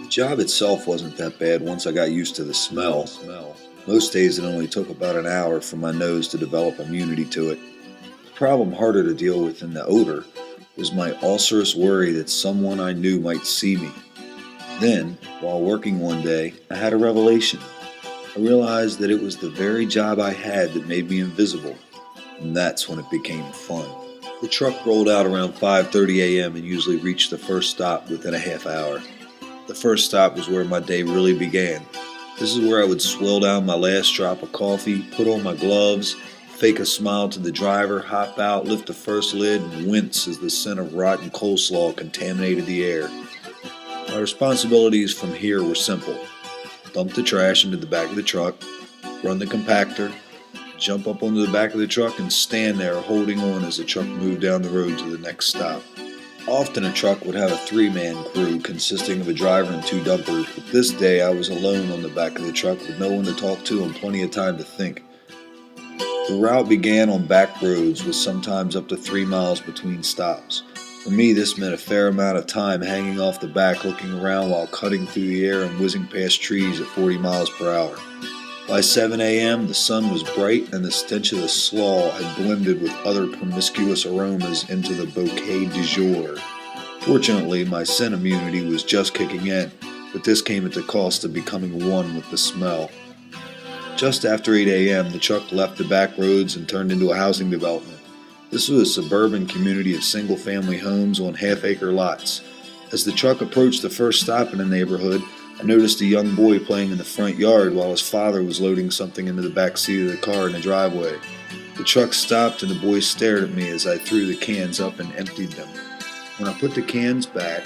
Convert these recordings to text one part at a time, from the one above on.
The job itself wasn't that bad once I got used to the smell. Most days it only took about an hour for my nose to develop immunity to it. The problem harder to deal with than the odor was my ulcerous worry that someone I knew might see me. Then, while working one day, I had a revelation. I realized that it was the very job I had that made me invisible, and that's when it became fun. The truck rolled out around 5:30 a.m. and usually reached the first stop within a half hour. The first stop was where my day really began. This is where I would swill down my last drop of coffee, put on my gloves, fake a smile to the driver, hop out, lift the first lid, and wince as the scent of rotten coleslaw contaminated the air. My responsibilities from here were simple. Dump the trash into the back of the truck, run the compactor, jump up onto the back of the truck, and stand there holding on as the truck moved down the road to the next stop. Often a truck would have a three-man crew consisting of a driver and two dumpers, but this day I was alone on the back of the truck with no one to talk to and plenty of time to think. The route began on back roads with sometimes up to 3 miles between stops. For me, this meant a fair amount of time hanging off the back looking around while cutting through the air and whizzing past trees at 40 miles per hour. By 7 a.m., the sun was bright and the stench of the slaw had blended with other promiscuous aromas into the bouquet du jour. Fortunately, my scent immunity was just kicking in, but this came at the cost of becoming one with the smell. Just after 8 a.m., the truck left the back roads and turned into a housing development. This was a suburban community of single-family homes on half-acre lots. As the truck approached the first stop in the neighborhood, I noticed a young boy playing in the front yard while his father was loading something into the back seat of the car in the driveway. The truck stopped and the boy stared at me as I threw the cans up and emptied them. When I put the cans back,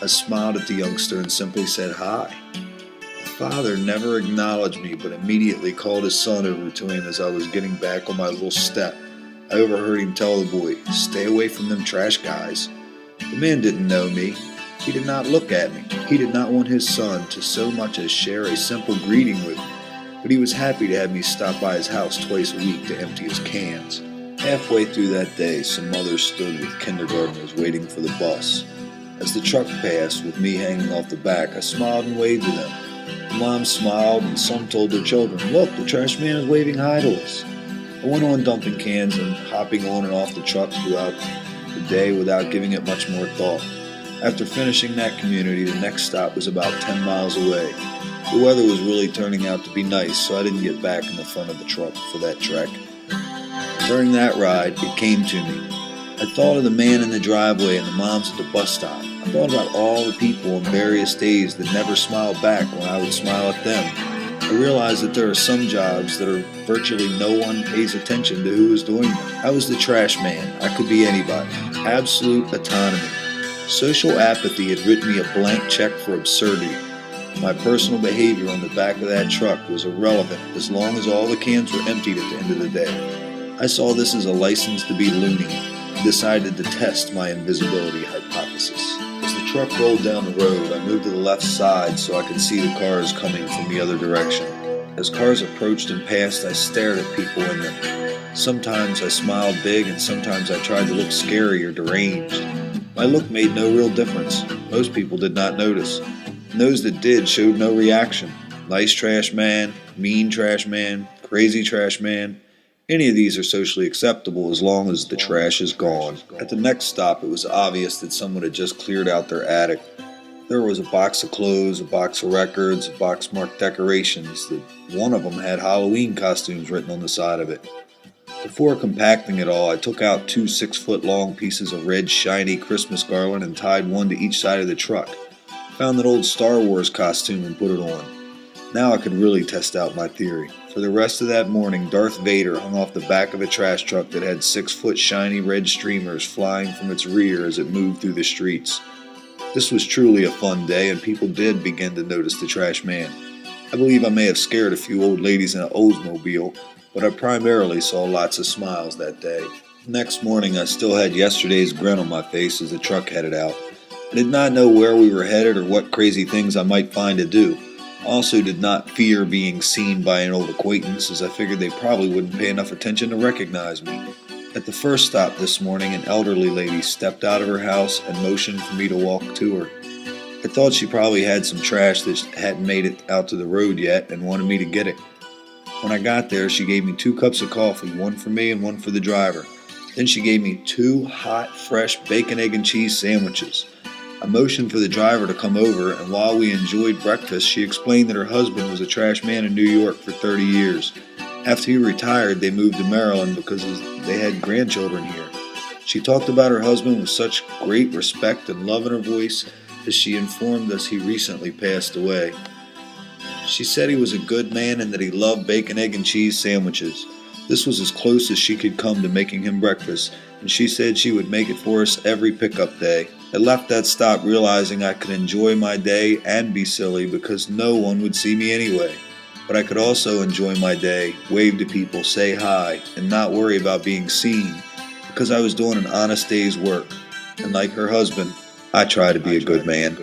I smiled at the youngster and simply said hi. The father never acknowledged me but immediately called his son over to him as I was getting back on my little step. I overheard him tell the boy, "Stay away from them trash guys." The man didn't know me. He did not look at me. He did not want his son to so much as share a simple greeting with me, but he was happy to have me stop by his house twice a week to empty his cans. Halfway through that day, some mothers stood with kindergartners waiting for the bus. As the truck passed, with me hanging off the back, I smiled and waved to them. The moms smiled and some told their children, "Look, the trash man is waving hi to us." I went on dumping cans and hopping on and off the truck throughout the day without giving it much more thought. After finishing that community, the next stop was about 10 miles away. The weather was really turning out to be nice, so I didn't get back in the front of the truck for that trek. During that ride, it came to me. I thought of the man in the driveway and the moms at the bus stop. I thought about all the people on various days that never smiled back when I would smile at them. I realized that there are some jobs that are virtually no one pays attention to who is doing them. I was the trash man. I could be anybody. Absolute autonomy. Social apathy had written me a blank check for absurdity. My personal behavior on the back of that truck was irrelevant as long as all the cans were emptied at the end of the day. I saw this as a license to be loony and decided to test my invisibility hypothesis. As the truck rolled down the road, I moved to the left side so I could see the cars coming from the other direction. As cars approached and passed, I stared at people in them. Sometimes I smiled big and sometimes I tried to look scary or deranged. My look made no real difference. Most people did not notice. And those that did showed no reaction. Nice trash man, mean trash man, crazy trash man. Any of these are socially acceptable as long as the trash is gone. At the next stop, it was obvious that someone had just cleared out their attic. There was a box of clothes, a box of records, a box marked decorations. One of them had Halloween costumes written on the side of it. Before compacting it all, I took out 2 6-foot-long pieces of red, shiny Christmas garland and tied one to each side of the truck. Found an old Star Wars costume and put it on. Now I could really test out my theory. For the rest of that morning, Darth Vader hung off the back of a trash truck that had 6-foot shiny red streamers flying from its rear as it moved through the streets. This was truly a fun day, and people did begin to notice the trash man. I believe I may have scared a few old ladies in an Oldsmobile, but I primarily saw lots of smiles that day. Next morning, I still had yesterday's grin on my face as the truck headed out. I did not know where we were headed or what crazy things I might find to do. I also did not fear being seen by an old acquaintance, as I figured they probably wouldn't pay enough attention to recognize me. At the first stop this morning, an elderly lady stepped out of her house and motioned for me to walk to her. I thought she probably had some trash that hadn't made it out to the road yet and wanted me to get it. When I got there, she gave me 2 cups of coffee, one for me and one for the driver. Then she gave me 2 hot, fresh bacon, egg, and cheese sandwiches. I motioned for the driver to come over, and while we enjoyed breakfast, she explained that her husband was a trash man in New York for 30 years. After he retired, they moved to Maryland because they had grandchildren here. She talked about her husband with such great respect and love in her voice as she informed us he recently passed away. She said he was a good man and that he loved bacon, egg, and cheese sandwiches. This was as close as she could come to making him breakfast, and she said she would make it for us every pickup day. I left that stop realizing I could enjoy my day and be silly because no one would see me anyway. But I could also enjoy my day, wave to people, say hi, and not worry about being seen because I was doing an honest day's work. And like her husband, I try to be a good man.